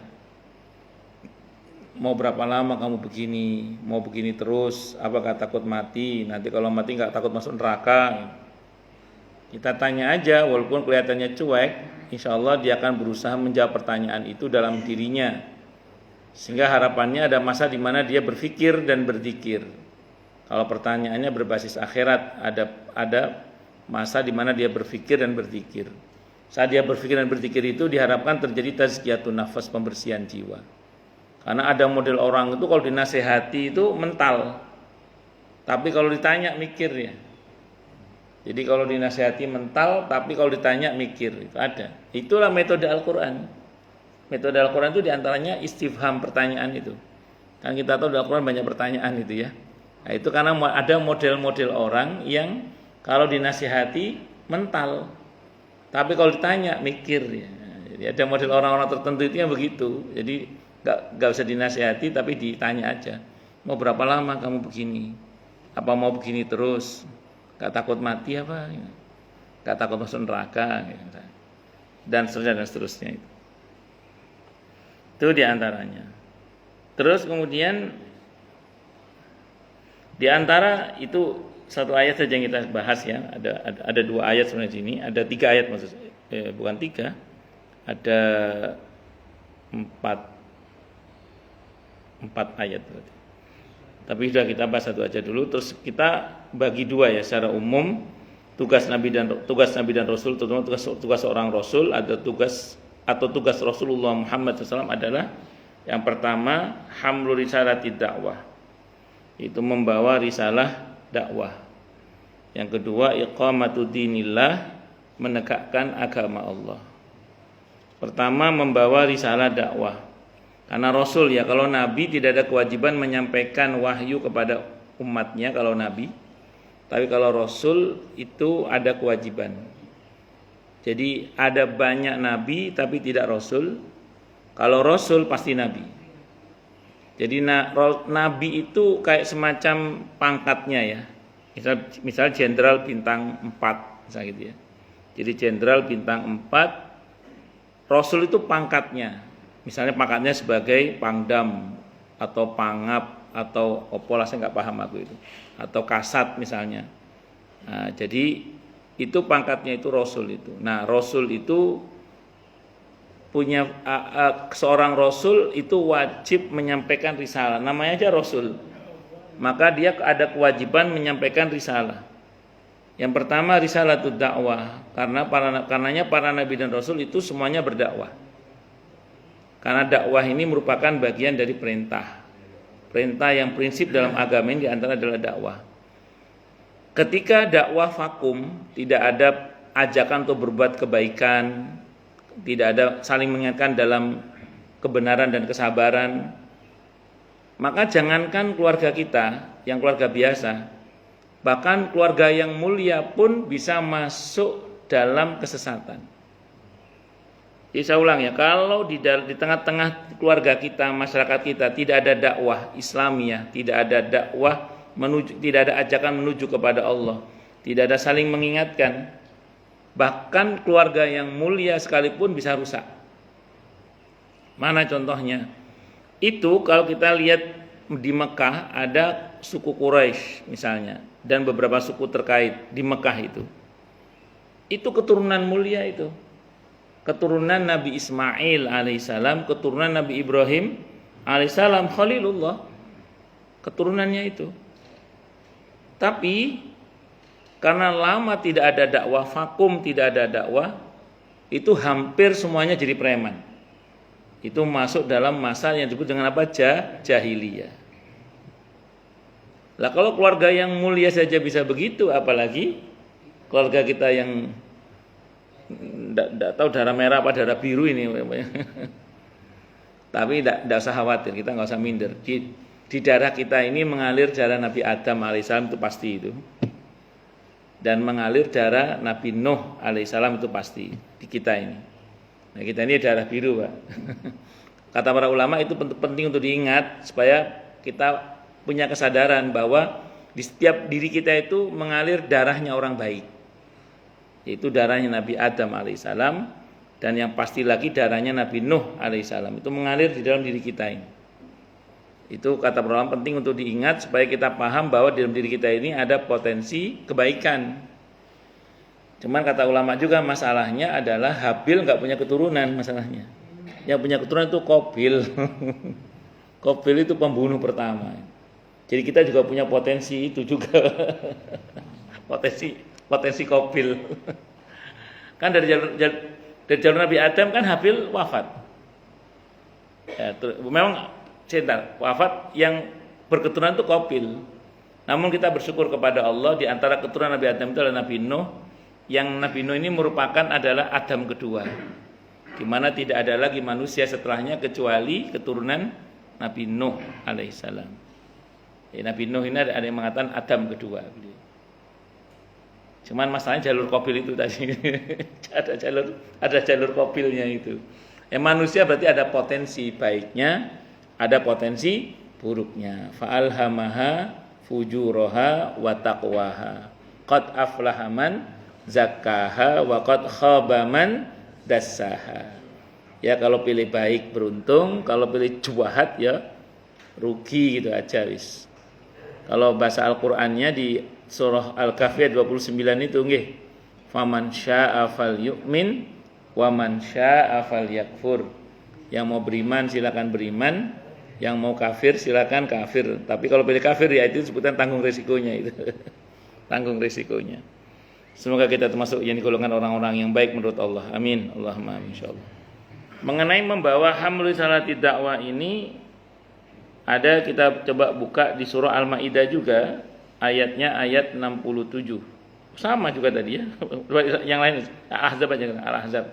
Mau berapa lama kamu begini? Mau begini terus? Apakah takut mati? Nanti kalau mati nggak takut masuk neraka? Kita tanya aja, walaupun kelihatannya cuek, insya Allah dia akan berusaha menjawab pertanyaan itu dalam dirinya. Sehingga harapannya ada masa di mana dia berpikir dan berzikir. Kalau pertanyaannya berbasis akhirat, ada masa di mana dia berpikir dan berzikir. Saat dia berpikir dan berzikir itu diharapkan terjadi tazkiyatun nafas, pembersihan jiwa. Karena ada model orang itu kalau dinasehati itu mental. Tapi kalau ditanya mikir ya. Jadi kalau dinasehati mental, tapi kalau ditanya mikir, itu ada. Itulah metode Al-Qur'an. Metode Al-Quran itu diantaranya istifham, pertanyaan itu. Kan kita tahu di Al-Quran banyak pertanyaan itu ya. Nah, itu karena ada model-model orang yang kalau dinasihati mental, tapi kalau ditanya mikir ya. Jadi ada model orang-orang tertentu itu yang begitu. Jadi nggak usah dinasihati tapi ditanya aja. Mau berapa lama kamu begini? Apa mau begini terus? Gak takut mati apa? Gak takut masuk neraka? Dan seterusnya itu. Itu diantaranya. Terus kemudian diantara itu satu ayat saja yang kita bahas ya. Ada dua ayat sebenarnya sini. Ada 3 ayat maksudnya. Bukan 3. Ada 4 ayat. Tapi sudah kita bahas satu aja dulu. Terus kita bagi 2 ya secara umum. Tugas Nabi dan Rasul, terutama tugas seorang Rasul, ada tugas Rasulullah Muhammad SAW adalah yang pertama hamlu risalati dakwah, itu membawa risalah dakwah. Yang kedua iqamatu dinillah, menegakkan agama Allah. Pertama membawa risalah dakwah, karena Rasul ya, kalau Nabi tidak ada kewajiban menyampaikan wahyu kepada umatnya kalau Nabi, tapi kalau Rasul itu ada kewajiban. Jadi ada banyak nabi tapi tidak rasul. Kalau rasul pasti nabi. Jadi nabi itu kayak semacam pangkatnya ya. Misal jenderal bintang 4 misal gitu ya. Jadi jenderal bintang 4, rasul itu pangkatnya. Misalnya pangkatnya sebagai pangdam atau pangap atau opolah, saya nggak paham aku itu. Atau kasat misalnya. Nah, jadi itu pangkatnya itu rasul itu. Nah, rasul itu punya seorang rasul itu wajib menyampaikan risalah. Namanya aja rasul. Maka dia ada kewajiban menyampaikan risalah. Yang pertama risalatud dakwah, karenanya para nabi dan rasul itu semuanya berdakwah. Karena dakwah ini merupakan bagian dari perintah. Perintah yang prinsip dalam agama ini diantara adalah dakwah. Ketika dakwah vakum, tidak ada ajakan untuk berbuat kebaikan, tidak ada saling mengingatkan dalam kebenaran dan kesabaran, maka jangankan keluarga kita yang keluarga biasa, bahkan keluarga yang mulia pun bisa masuk dalam kesesatan. Jadi saya ulang ya, kalau di tengah-tengah keluarga kita, masyarakat kita tidak ada dakwah Islamiyah, tidak ada dakwah tidak ada ajakan menuju kepada Allah, tidak ada saling mengingatkan, bahkan keluarga yang mulia sekalipun bisa rusak. Mana contohnya? Itu kalau kita lihat di Mekah ada suku Quraisy misalnya dan beberapa suku terkait di Mekah itu keturunan mulia itu. Keturunan Nabi Ismail alaihissalam, keturunan Nabi Ibrahim alaihissalam, Khalilullah, keturunannya itu. Tapi karena lama tidak ada dakwah, vakum tidak ada dakwah, itu hampir semuanya jadi preman. Itu masuk dalam masa yang disebut dengan apa? Jahiliyah. Lah kalau keluarga yang mulia saja bisa begitu, apalagi keluarga kita yang tidak tahu darah merah apa darah biru ini. Tapi tidak usah khawatir, kita nggak usah minder. Di darah kita ini mengalir darah Nabi Adam alaihissalam, itu pasti itu. Dan mengalir darah Nabi Nuh alaihissalam, itu pasti di kita ini. Nah, kita ini darah biru, Pak. Kata para ulama itu penting untuk diingat supaya kita punya kesadaran bahwa di setiap diri kita itu mengalir darahnya orang baik. Yaitu darahnya Nabi Adam alaihissalam, dan yang pasti lagi darahnya Nabi Nuh alaihissalam, itu mengalir di dalam diri kita ini. Itu kata para ulama penting untuk diingat supaya kita paham bahwa di dalam diri kita ini ada potensi kebaikan. Cuman kata ulama juga masalahnya adalah Habil nggak punya keturunan masalahnya. Yang punya keturunan itu Qabil. Qabil itu pembunuh pertama. Jadi kita juga punya potensi itu juga. potensi Qabil. Kan dari jalur Nabi Adam kan Habil wafat. Ya, memang cinta wafat yang berketurunan itu Qabil. Namun kita bersyukur kepada Allah, di antara keturunan Nabi Adam itu adalah Nabi Nuh, yang Nabi Nuh ini merupakan adalah Adam kedua, di mana tidak ada lagi manusia setelahnya kecuali keturunan Nabi Nuh alaihissalam. Ya, Nabi Nuh ini ada yang mengatakan Adam kedua. Cuman masalahnya jalur Qabil itu tadi ada jalur Qabilnya itu. Manusia berarti ada potensi baiknya, ada potensi buruknya. Fa'alhamaha fujuraha wa taqwaha. Qad aflaha man zakkaha wa qad khaba man dassaha. Ya, kalau pilih baik beruntung, kalau pilih jahat ya rugi gitu aja wis. Kalau bahasa Al-Qur'annya di surah Al-Kahfi 29 itu nggih. Faman syaa'a falyu'min wa man syaa'a falyakfur. Yang mau beriman silakan beriman, yang mau kafir silakan kafir. Tapi kalau pilih kafir ya itu sebutan tanggung resikonya itu. Tanggung resikonya. Semoga kita termasuk yang golongan orang-orang yang baik menurut Allah. Amin. Allahumma amin insyaallah. Mengenai membawa hamlu salati dakwah ini ada, kita coba buka di surah Al-Maidah juga, ayatnya ayat 67. Sama juga tadi ya. Yang lain Al-Ahzab aja, Al-Ahzab.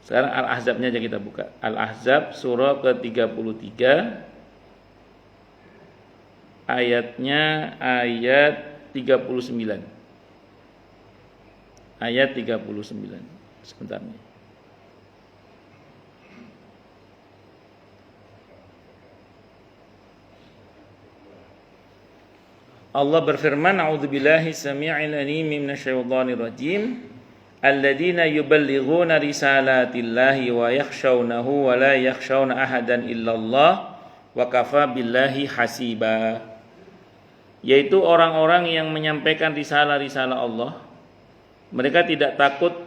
Sekarang Al-Ahzabnya aja kita buka. Al-Ahzab surah ke-33 ayatnya ayat 39. Ayat 39. Sebentar nih. Allah berfirman, a'udzubillahi samii'il 'aliim minasyaitonir rajim. Alladzina yuballighuna risalatillahi wa yakhshawnahu wa la yakhshawna ahadan illallah wa kafa billahi hasiba. Yaitu orang-orang yang menyampaikan risalah-risalah Allah. Mereka tidak takut,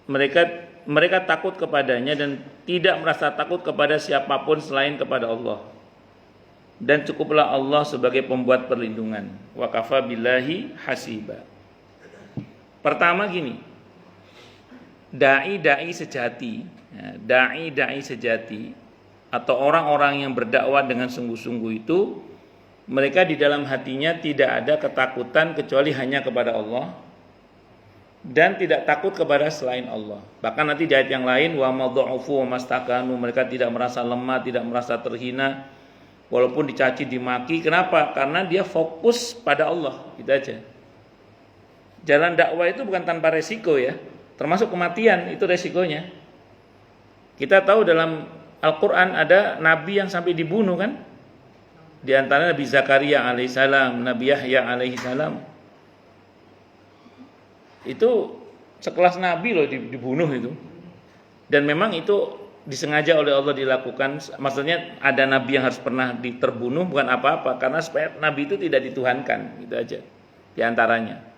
mereka takut kepadanya dan tidak merasa takut kepada siapapun selain kepada Allah. Dan cukuplah Allah sebagai pembuat perlindungan. Wa kafa billahi hasiba. Pertama gini, dai sejati, dai sejati atau orang-orang yang berdakwah dengan sungguh-sungguh itu, mereka di dalam hatinya tidak ada ketakutan kecuali hanya kepada Allah dan tidak takut kepada selain Allah. Bahkan nanti di ayat yang lain, wa madhu'ufu wa mastakanu, mereka tidak merasa lemah, tidak merasa terhina walaupun dicaci dimaki. Kenapa? Karena dia fokus pada Allah, gitu aja. Jalan dakwah itu bukan tanpa resiko ya, termasuk kematian itu resikonya. Kita tahu dalam Al-Quran ada nabi yang sampai dibunuh kan, di antara Nabi Zakaria alaihissalam, Nabi Yahya alaihissalam. Itu sekelas nabi loh dibunuh itu. Dan memang itu disengaja oleh Allah dilakukan. Maksudnya ada nabi yang harus pernah terbunuh bukan apa-apa, karena supaya nabi itu tidak dituhankan, gitu aja. Di antaranya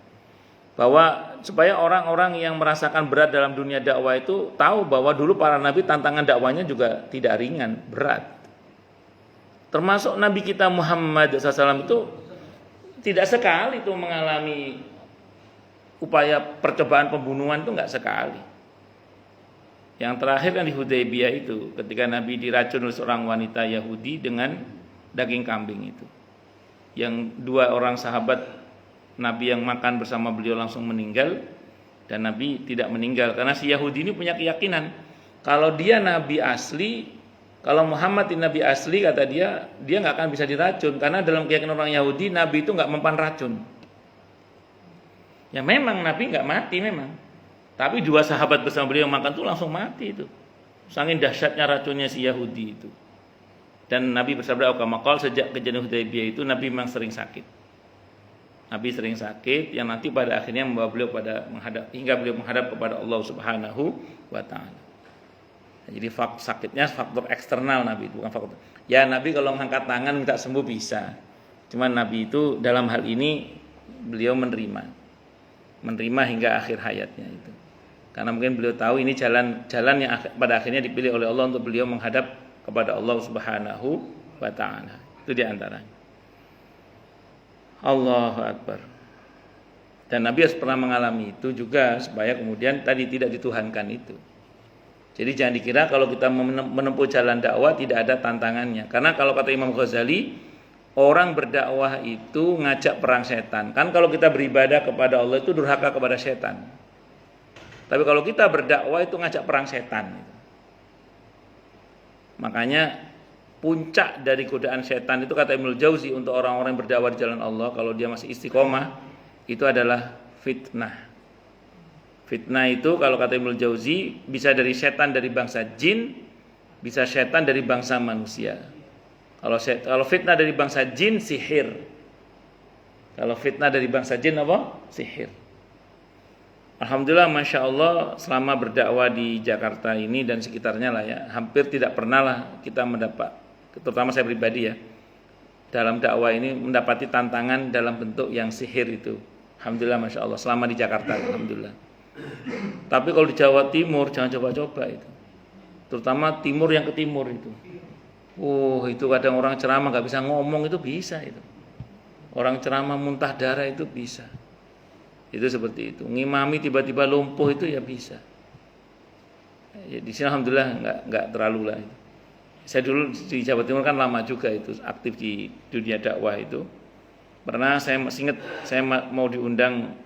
bahwa supaya orang-orang yang merasakan berat dalam dunia dakwah itu tahu bahwa dulu para nabi tantangan dakwahnya juga tidak ringan, berat. Termasuk Nabi kita Muhammad SAW itu tidak sekali itu mengalami upaya percobaan pembunuhan, itu enggak sekali. Yang terakhir kan di Hudaybiyah itu, ketika Nabi diracun oleh seorang wanita Yahudi dengan daging kambing itu. Yang dua orang sahabat Nabi yang makan bersama beliau langsung meninggal, dan Nabi tidak meninggal karena si Yahudi ini punya keyakinan kalau dia Nabi asli, kalau Muhammad ini Nabi asli, kata dia nggak akan bisa diracun karena dalam keyakinan orang Yahudi Nabi itu nggak mempan racun. Ya memang Nabi nggak mati memang. Tapi dua sahabat bersama beliau yang makan itu langsung mati itu. Saking dahsyatnya racunnya si Yahudi itu. Dan Nabi bersabda, "Qamakal, sejak kejadian Hudaybiyah itu Nabi memang sering sakit." Nabi sering sakit yang nanti pada akhirnya membawa beliau hingga beliau menghadap kepada Allah Subhanahu wa taala. Jadi sakitnya faktor eksternal Nabi, bukan faktor. Ya Nabi kalau mengangkat tangan minta sembuh bisa. Cuman Nabi itu dalam hal ini beliau menerima hingga akhir hayatnya itu. Karena mungkin beliau tahu ini jalan yang pada akhirnya dipilih oleh Allah untuk beliau menghadap kepada Allah Subhanahu wa ta'ala. Itu di antaranya. Allahu Akbar. Dan Nabi harus pernah mengalami itu juga supaya kemudian tadi tidak dituhankan itu. Jadi jangan dikira kalau kita menempuh jalan dakwah tidak ada tantangannya. Karena kalau kata Imam Ghazali, orang berdakwah itu ngajak perang setan. Kan kalau kita beribadah kepada Allah itu durhaka kepada setan. Tapi kalau kita berdakwah itu ngajak perang setan. Makanya puncak dari godaan setan itu kata Ibnu Jauzi untuk orang-orang yang berdakwah di jalan Allah, kalau dia masih istiqomah, itu adalah fitnah. Fitnah itu kalau kata Ibnu Jauzi bisa dari setan dari bangsa jin, bisa setan dari bangsa manusia. Kalau fitnah dari bangsa jin, sihir. Kalau fitnah dari bangsa jin apa? Sihir. Alhamdulillah, Masya Allah, selama berdakwah di Jakarta ini dan sekitarnya lah ya, hampir tidak pernah lah kita mendapat, terutama saya pribadi ya, dalam dakwah ini mendapati tantangan dalam bentuk yang sihir itu. Alhamdulillah, Masya Allah, selama di Jakarta, Alhamdulillah. Tapi kalau di Jawa Timur jangan coba-coba itu, terutama timur yang ke timur itu. Itu kadang orang ceramah gak bisa ngomong itu bisa itu. Orang ceramah muntah darah itu bisa. Itu seperti itu. Ngimami tiba-tiba lumpuh itu ya bisa. Ya, di sini alhamdulillah nggak terlalu lah. Saya dulu di Jawa Timur kan lama juga itu aktif di dunia dakwah itu. Pernah saya masih ingat saya mau diundang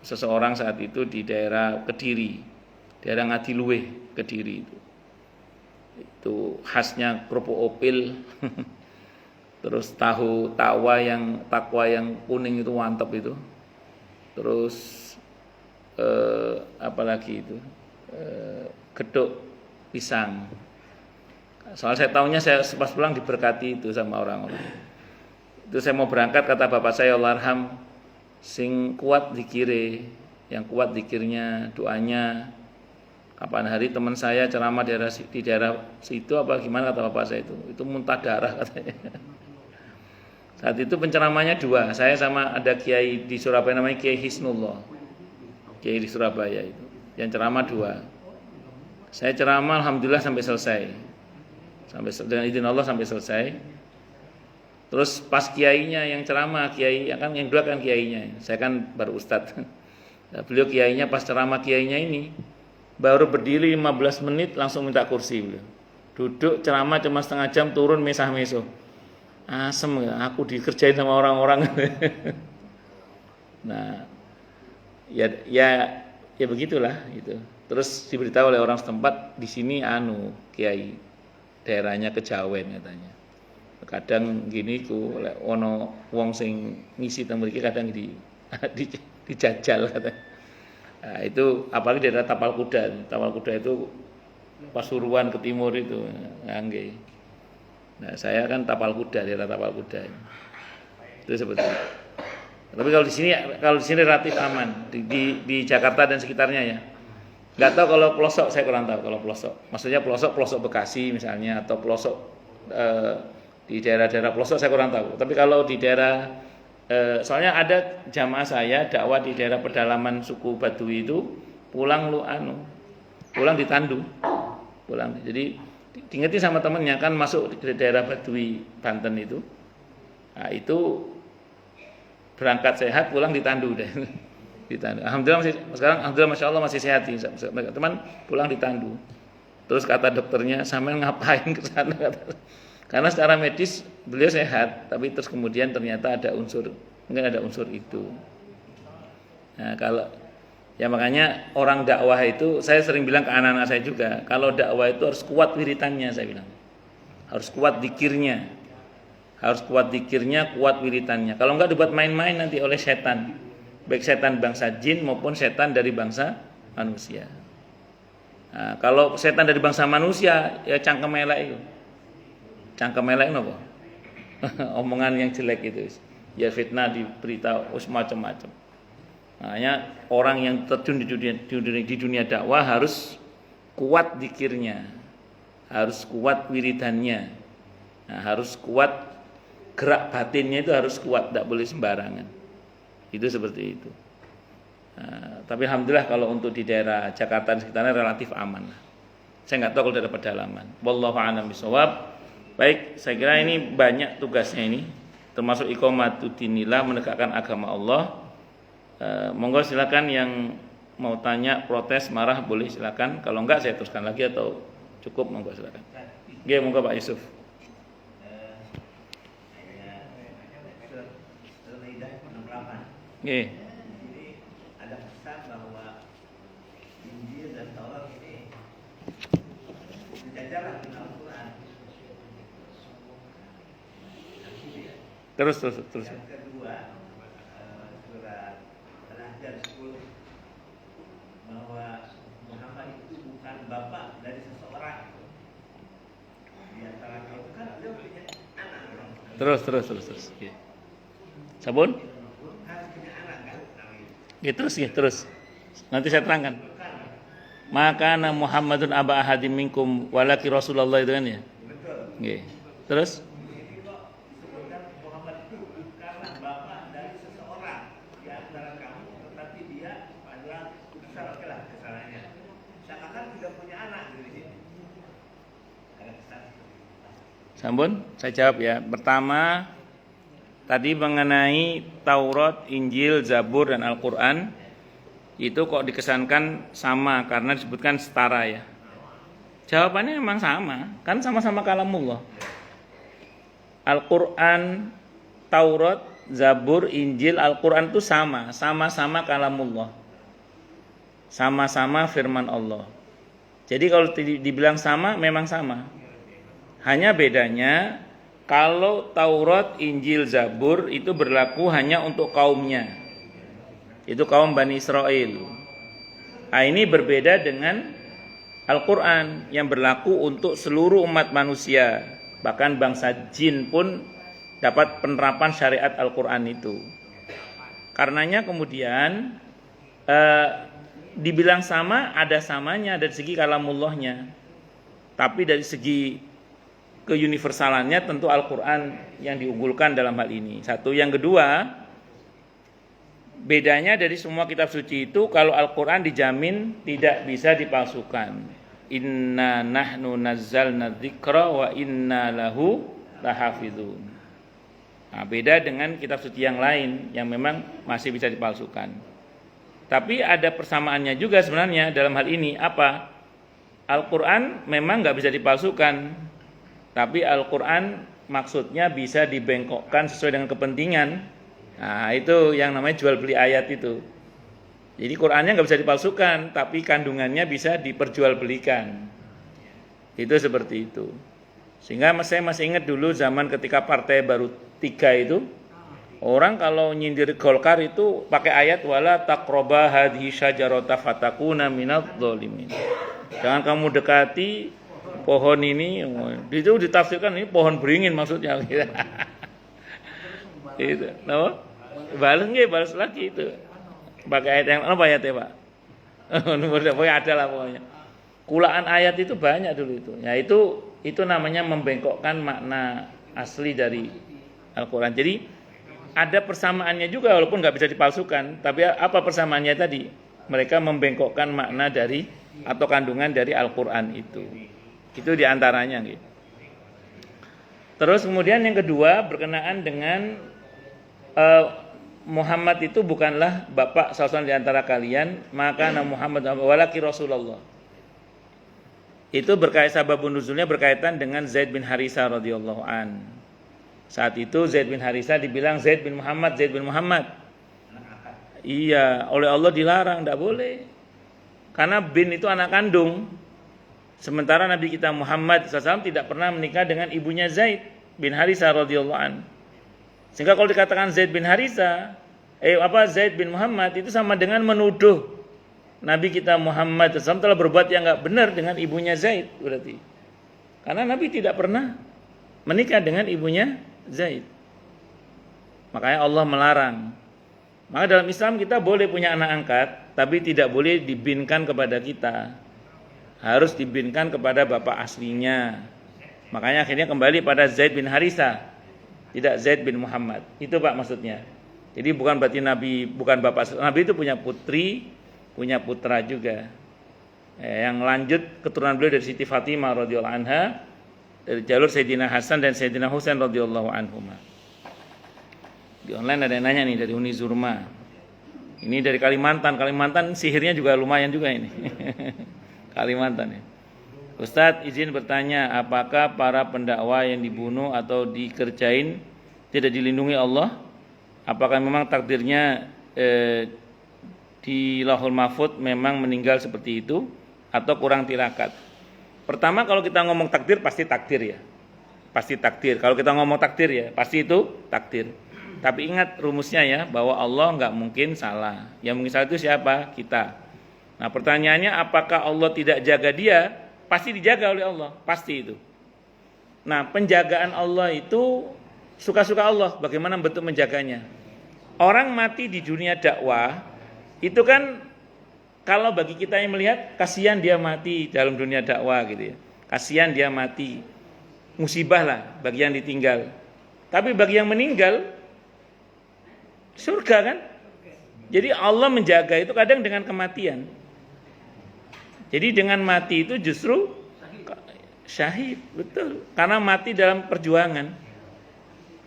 seseorang saat itu di daerah Kediri, daerah Ngadiluweh, Kediri itu. Itu khasnya kerupuk opil, terus tahu takwa yang kuning itu mantap itu. Terus apalagi itu geduk pisang. Soal saya tahunya saya pas pulang diberkati itu sama orang-orang. Itu saya mau berangkat kata bapak saya Allahyarham, sing kuat zikire, yang kuat zikirnya, doanya. Kapan hari teman saya ceramah di daerah situ apa gimana kata bapak saya itu muntah darah katanya. Saat itu penceramahnya dua, saya sama ada kiai di Surabaya namanya Kiai Hisnullah, kiai di Surabaya itu, yang ceramah dua. Saya ceramah alhamdulillah sampai selesai, dengan izin Allah sampai selesai. Terus pas kiainya yang ceramah, kiai kan yang dua kan kiainya, saya kan baru ustadz. Nah, beliau kiainya pas ceramah kiainya ini baru berdiri 15 menit langsung minta kursi beliau. Duduk ceramah cuma setengah jam turun mesah-mesuh. Asem ya, aku dikerjain sama orang-orang. Nah, ya begitulah itu. Terus diberitahu oleh orang setempat di sini kiai daerahnya Kejawen katanya. Kadang gini ku ono wong sing ngisi teng mriki kadang dijajal katanya. Nah, itu apalagi daerah Tapal Kuda. Tapal Kuda itu Pasuruan ke timur itu, nggih. Nah, saya kan Tapal Kuda, daerah Tapal Kuda. Itu seperti itu. Tapi kalau di sini relatif aman di Jakarta dan sekitarnya ya. Enggak tahu kalau pelosok, saya kurang tahu kalau pelosok. Maksudnya pelosok Bekasi misalnya atau pelosok di daerah-daerah pelosok saya kurang tahu. Tapi kalau di daerah soalnya ada jamaah saya dakwah di daerah pedalaman suku Baduy itu pulang ditandu. Jadi diingetin sama temennya kan masuk di daerah Baduy Banten itu. Nah, itu berangkat sehat pulang ditandu deh. Ditandu. Alhamdulillah sekarang alhamdulillah Masya Allah masih sehat teman pulang ditandu. Terus kata dokternya sampean ngapain ke sana karena secara medis beliau sehat tapi terus kemudian ternyata mungkin ada unsur itu. Nah, kalau ya makanya orang dakwah itu saya sering bilang ke anak-anak saya juga, kalau dakwah itu harus kuat wiritannya saya bilang. Harus kuat zikirnya. Kuat wiritannya. Kalau enggak dibuat main-main nanti oleh setan. Baik setan bangsa jin maupun setan dari bangsa manusia. Nah, kalau setan dari bangsa manusia ya cangkem elek itu. Cangkem elek napa? Omongan yang jelek itu. Ya fitnah diberita macam-macam. Makanya orang yang terjun di dunia dakwah harus kuat zikirnya, harus kuat wiridannya, harus kuat gerak batinnya itu harus kuat, tidak boleh sembarangan. Itu seperti itu. Tapi alhamdulillah kalau untuk di daerah Jakarta dan sekitarnya relatif aman. Saya nggak tahu kalau daerah pedalaman. Wallahu a'lam bishawab. Baik, saya kira ini banyak tugasnya ini, termasuk iqamatuddinillah, menegakkan agama Allah. Monggo silakan yang mau tanya, protes, marah boleh silakan. Kalau enggak saya teruskan lagi atau cukup, monggo silakan. Oke, monggo Pak Yusuf. Oke. Ada pesan bahwa Injil dan Taurat ini sejajar dengan Al-Quran. Terus. Yang kedua, surat Al-Ahzab 10 bahwa Muhammad itu bukan bapak dari seseorang. Di antara kaum kan dia punya anak. Terus. Oke. Sabun? Harus punya anak kan? Oke, terus. Nanti saya terangkan. Maka Muhammadun aba ahadim minkum walaki Rasulullah itu kan ya? Betul. Oke. Terus? Ini kok disebutkan Muhammad itu bukanlah bapak dari seseorang di antara kamu, tetapi dia adalah utusan. Oke lah kesalahannya. Seakan tidak punya anak di sini. Ada kesan. Sambun, saya jawab ya. Pertama, tadi mengenai Taurat, Injil, Zabur, dan Al-Quran, itu kok dikesankan sama karena disebutkan setara ya. Jawabannya memang sama, kan sama-sama kalamullah. Al-Quran, Taurat, Zabur, Injil, Al-Quran itu sama-sama kalamullah. Sama-sama firman Allah. Jadi kalau dibilang sama, memang sama. Hanya bedanya, kalau Taurat, Injil, Zabur itu berlaku hanya untuk kaumnya. Itu kaum Bani Israel. Nah, ini berbeda dengan Al-Quran yang berlaku untuk seluruh umat manusia. Bahkan bangsa jin pun dapat penerapan syariat Al-Quran itu. Karenanya kemudian dibilang sama, ada samanya dari segi kalamullahnya. Tapi dari segi keuniversalannya tentu Al-Quran yang diunggulkan dalam hal ini. Satu. Yang kedua, bedanya dari semua kitab suci itu, kalau Al-Quran dijamin tidak bisa dipalsukan. Inna nahnu nazzalna dzikra wa inna lahu lahafizun. Nah, beda dengan kitab suci yang lain yang memang masih bisa dipalsukan. Tapi ada persamaannya juga sebenarnya dalam hal ini. Apa? Al-Quran memang nggak bisa dipalsukan, tapi Al-Quran maksudnya bisa dibengkokkan sesuai dengan kepentingan. Nah, itu yang namanya jual beli ayat itu. Jadi Qurannya nggak bisa dipalsukan, tapi kandungannya bisa diperjualbelikan. Itu seperti itu. Sehingga saya masih ingat dulu zaman ketika partai baru 3 itu, orang kalau nyindir Golkar itu pakai ayat wala taqraba hadhihi syajarata fatakuna minadh dhalimin. Jangan kamu dekati pohon ini, itu ditafsirkan ini pohon beringin maksudnya. Itu, kenapa? Balas lagi itu. Pakai ayat yang apa ayatnya, Pak? Pokoknya ada lah pokoknya. Kulaan ayat itu banyak dulu itu. Ya itu namanya membengkokkan makna asli dari Al-Quran. Jadi ada persamaannya juga walaupun nggak bisa dipalsukan. Tapi apa persamaannya tadi? Mereka membengkokkan makna dari atau kandungan dari Al-Quran itu. Itu diantaranya gitu. Terus kemudian yang kedua berkenaan dengan Muhammad itu bukanlah bapak salah di antara kalian, maka Muhammad walaki Rasulullah. Itu sababun nuzulnya berkaitan dengan Zaid bin Harisah radhiyallahu an. Saat itu Zaid bin Harisah dibilang Zaid bin Muhammad. Iya, oleh Allah dilarang, tidak boleh. Karena bin itu anak kandung. Sementara Nabi kita Muhammad SAW tidak pernah menikah dengan ibunya Zaid bin Harisah radhiyallahu an. Sehingga kalau dikatakan Zaid bin Harisah, Zaid bin Muhammad itu sama dengan menuduh Nabi kita Muhammad SAW telah berbuat yang enggak benar dengan ibunya Zaid berarti. Karena Nabi tidak pernah menikah dengan ibunya Zaid. Makanya Allah melarang. Maka dalam Islam kita boleh punya anak angkat, tapi tidak boleh dibinkan kepada kita. Harus dibinkan kepada bapak aslinya. Makanya akhirnya kembali pada Zaid bin Harisah. Tidak Zaid bin Muhammad. Itu Pak maksudnya. Jadi bukan berarti Nabi bukan bapak. Nabi itu punya putri, punya putra juga. Yang lanjut keturunan beliau dari Siti Fatimah radhiyallahu anha dari jalur Sayyidina Hasan dan Sayyidina Husain radhiyallahu anhuma. Di online ada yang nanya nih dari Uni Zurma. Ini dari Kalimantan. Kalimantan sihirnya juga lumayan juga ini. Kalimantan ya. Ustadz izin bertanya, apakah para pendakwa yang dibunuh atau dikerjain tidak dilindungi Allah? Apakah memang takdirnya di Lauhul Mahfuz memang meninggal seperti itu atau kurang tirakat? Pertama, kalau kita ngomong takdir pasti takdir ya. Pasti takdir. Kalau kita ngomong takdir ya, pasti itu takdir. Tapi ingat rumusnya ya, bahwa Allah nggak mungkin salah. Yang mungkin salah itu siapa? Kita. Nah, pertanyaannya apakah Allah tidak jaga dia? Pasti dijaga oleh Allah, pasti itu. Nah, penjagaan Allah itu suka-suka Allah. Bagaimana bentuk menjaganya? Orang mati di dunia dakwah itu kan, kalau bagi kita yang melihat, kasihan dia mati dalam dunia dakwah gitu ya. Kasihan dia mati. Musibah lah bagi yang ditinggal. Tapi bagi yang meninggal, surga kan? Jadi Allah menjaga itu kadang dengan kematian. Jadi dengan mati itu justru syahid, betul. Karena mati dalam perjuangan.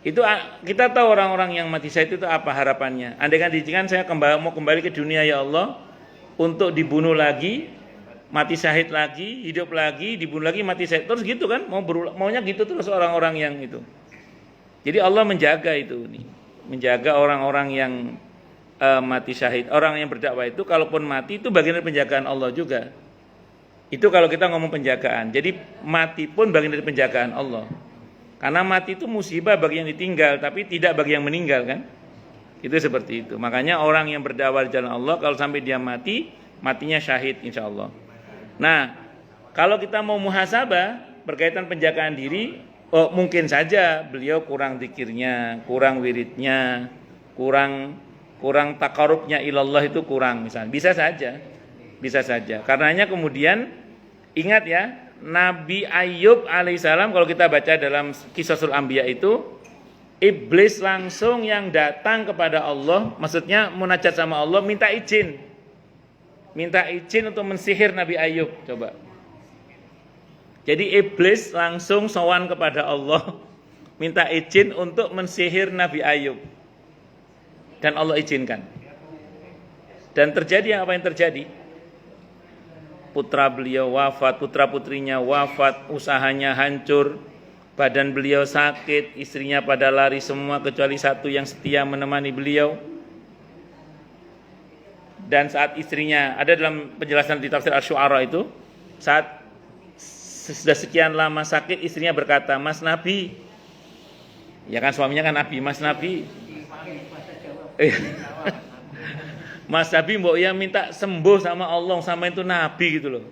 Itu kita tahu orang-orang yang mati syahid itu apa harapannya. Andai kan diizinkan saya mau kembali ke dunia ya Allah, untuk dibunuh lagi, mati syahid lagi, hidup lagi, dibunuh lagi, mati syahid. Terus gitu kan, maunya gitu terus orang-orang yang itu. Jadi Allah menjaga itu nih. Menjaga orang-orang yang mati syahid. Orang yang berdakwah itu kalaupun mati itu bagian dari penjagaan Allah juga. Itu kalau kita ngomong penjagaan. Jadi mati pun bagian dari penjagaan Allah. Karena mati itu musibah bagi yang ditinggal, tapi tidak bagi yang meninggal kan. Itu seperti itu. Makanya orang yang berdakwah di jalan Allah, kalau sampai dia mati, matinya syahid insya Allah. Nah, kalau kita mau muhasabah berkaitan penjagaan diri, mungkin saja beliau kurang zikirnya, kurang wiridnya, kurang takarubnya ilallah itu kurang misalnya. Bisa saja. Karenanya kemudian ingat ya, Nabi Ayub alaihissalam kalau kita baca dalam Qisasul Anbiya itu, iblis langsung yang datang kepada Allah, maksudnya munajat sama Allah, minta izin untuk mensihir Nabi Ayub. Coba. Jadi iblis langsung sowan kepada Allah, minta izin untuk mensihir Nabi Ayub. Dan Allah izinkan. Dan terjadi apa yang terjadi? Putra beliau wafat, putra putrinya wafat, usahanya hancur, badan beliau sakit, istrinya pada lari semua kecuali satu yang setia menemani beliau. Dan saat istrinya, ada dalam penjelasan di tafsir Asy-Syu'ara itu, saat sudah sekian lama sakit, istrinya berkata, Mas Nabi, ya kan suaminya kan Nabi, Mas Nabi, Mas Nabi mbok ya minta sembuh sama Allah, sama itu Nabi gitu loh.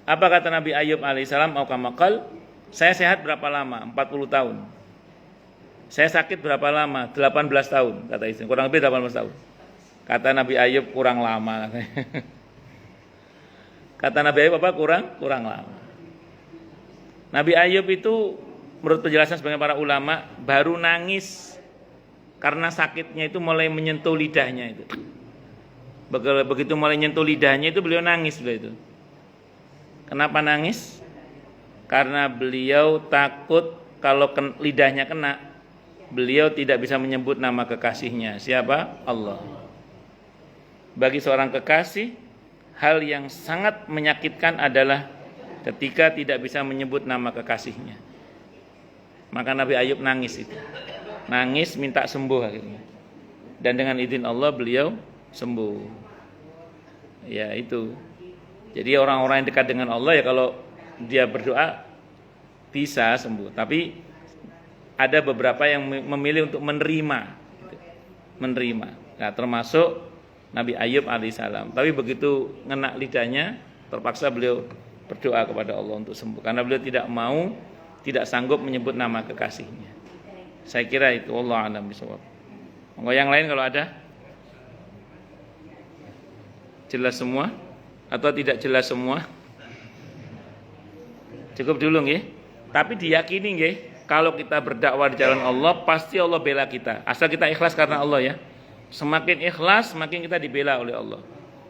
Apa kata Nabi Ayub alaihissalam? Aukamakal, saya sehat berapa lama? 40 tahun. Saya sakit berapa lama? 18 tahun, kata istri. Kurang lebih 18 tahun. Kata Nabi Ayub kurang lama. Kata Nabi Ayub apa? Kurang lama. Nabi Ayub itu menurut penjelasan sebagian para ulama baru nangis karena sakitnya itu mulai menyentuh lidahnya itu. Begitu mulai menyentuh lidahnya itu beliau nangis beliau itu. Kenapa nangis? Karena beliau takut kalau lidahnya kena, beliau tidak bisa menyebut nama kekasihnya. Siapa? Allah. Bagi seorang kekasih, hal yang sangat menyakitkan adalah ketika tidak bisa menyebut nama kekasihnya. Maka Nabi Ayub nangis itu. Nangis minta sembuh akhirnya. Dan dengan izin Allah beliau sembuh. Ya itu. Jadi orang-orang yang dekat dengan Allah ya kalau dia berdoa bisa sembuh. Tapi ada beberapa yang memilih untuk menerima. Nah, termasuk Nabi Ayub alaihissalam. Tapi begitu ngena lidahnya, terpaksa beliau berdoa kepada Allah untuk sembuh. Karena beliau tidak sanggup menyebut nama kekasihnya. Saya kira itu, wallahu a'lam bishawab. Monggo yang lain kalau ada. Jelas semua atau tidak jelas semua? Cukup dulu nggih. Tapi diyakini nggih, kalau kita berdakwah di jalan Allah, pasti Allah bela kita. Asal kita ikhlas karena Allah ya. Semakin ikhlas, semakin kita dibela oleh Allah.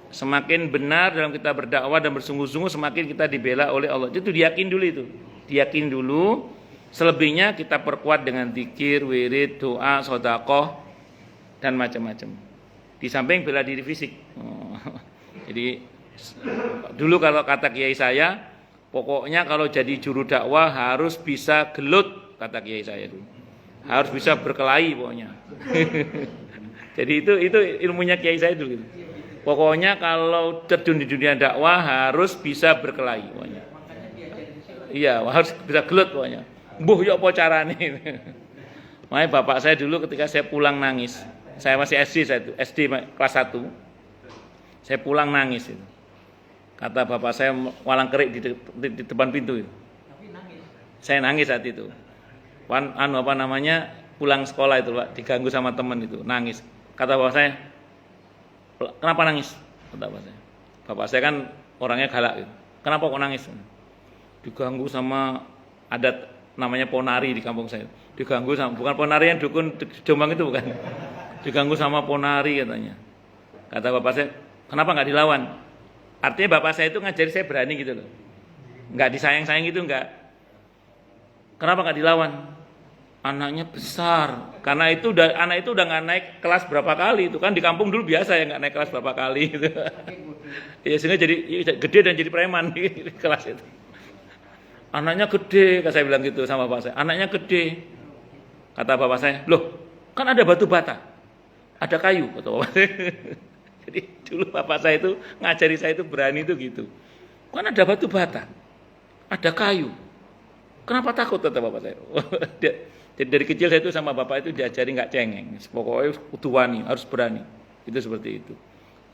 Semakin benar dalam kita berdakwah dan bersungguh-sungguh, semakin kita dibela oleh Allah. Itu diyakini dulu itu. diyakini dulu. Selebihnya kita perkuat dengan zikir, wirid, doa, sedekah dan macam-macam. Di samping bela diri fisik. Jadi dulu kalau kata kiai saya, pokoknya kalau jadi juru dakwah harus bisa gelut, kata kiai saya dulu. Harus bisa berkelahi pokoknya. Jadi itu ilmunya kiai saya dulu. Pokoknya kalau terjun di dunia dakwah harus bisa berkelahi pokoknya. Iya, harus bisa gelut pokoknya. Mbuh yo apa carane. Makanya bapak saya dulu ketika saya pulang nangis. Saya masih SD kelas 1. Saya pulang nangis itu. Kata bapak saya walang kerik di depan pintu itu. Saya nangis saat itu. Pulang sekolah itu, Pak, diganggu sama teman itu, nangis. Kata bapak saya, "Kenapa nangis?" Kata bapak saya. Bapak saya kan orangnya galak gitu. "Kenapa kok nangis?" Diganggu sama adat namanya ponari di kampung saya. Diganggu sama, bukan ponari yang dukun Jombang itu bukan. Diganggu sama ponari katanya. Kata bapak saya, "Kenapa nggak dilawan?" Artinya bapak saya itu ngajari saya berani gitu loh. Nggak disayang-sayang gitu, nggak. Kenapa nggak dilawan? Anaknya besar. Karena anak itu udah nggak naik kelas berapa kali. Itu kan di kampung dulu biasa ya nggak naik kelas berapa kali gitu. Ya sehingga jadi gede dan jadi preman di kelas itu. Anaknya gede, saya bilang gitu sama bapak saya. Anaknya gede. Kata bapak saya, "Loh, kan ada batu bata, ada kayu," kata bapak saya. Jadi dulu bapak saya itu ngajari saya itu berani itu gitu. Kan ada batu bata, ada kayu. Kenapa takut, kata bapak saya. Jadi dari kecil saya itu sama bapak itu diajari nggak cengeng. Pokoknya kudu wani, harus berani. Itu seperti itu.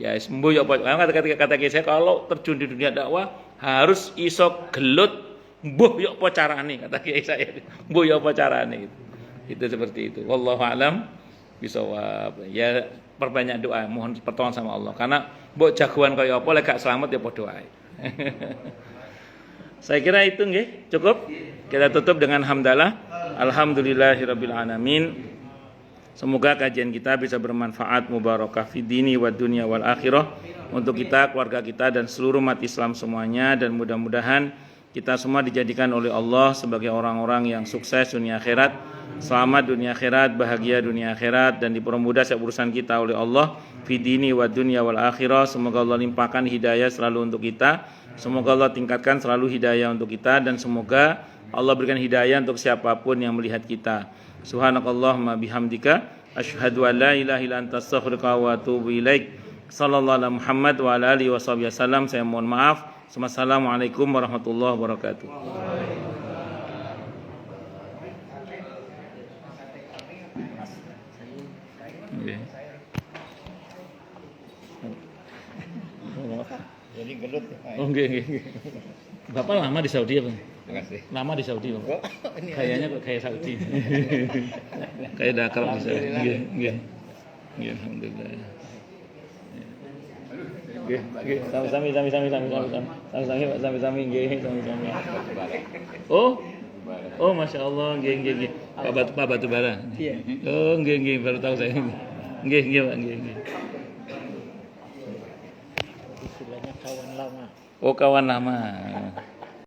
Ya sembuh ya apa. Kata saya kalau terjun di dunia dakwah harus iso gelut. Mbuh yo apa carane, kata kiai saya. Mbuh yo apa carane gitu. Itu seperti itu. Wallahu alam bisawab. Ya perbanyak doa, mohon pertolongan sama Allah. Karena mbok jagoan kaya apa lek gak selamat ya padha ae. Saya kira itu nggih, cukup. Kita tutup dengan hamdalah. Alhamdulillahirabbil alamin. Semoga kajian kita bisa bermanfaat, mubarakah fid dini wad dunya wal akhirah untuk kita, keluarga kita dan seluruh umat Islam semuanya, dan mudah-mudahan kita semua dijadikan oleh Allah sebagai orang-orang yang sukses dunia akhirat, selamat dunia akhirat, bahagia dunia akhirat, dan dipermudah setiap urusan kita oleh Allah fid dini wad dunya wal akhirah. Semoga Allah limpahkan hidayah selalu untuk kita. Semoga Allah tingkatkan selalu hidayah untuk kita, dan semoga Allah berikan hidayah untuk siapapun yang melihat kita. Subhanakallahumma bihamdika asyhadu an la ilaha illa anta astaghfiruka wa atubu ilaik. Sallallahu alaihi Muhammad wa ala alihi wasallam. Saya mohon maaf. Assalamualaikum warahmatullahi wabarakatuh. Jadi gelut. Oh, nggih. Bapak lama di Saudi apa? Terima kasih. Lama di Saudi, Pak. Oh, Kayaknya kok kayak Saudi. Kayak Dakar di Saudi. Nggih. Nggih, alhamdulillah. Nggih, sami-sami nggih, sami-sami. Oh, Masya Allah, nggih. Pak Batubara. Iya. Oh, nggih, baru tahu saya. Nggih, Pak, nggih. Istilahnya kawan lama. Oh, kawan lama.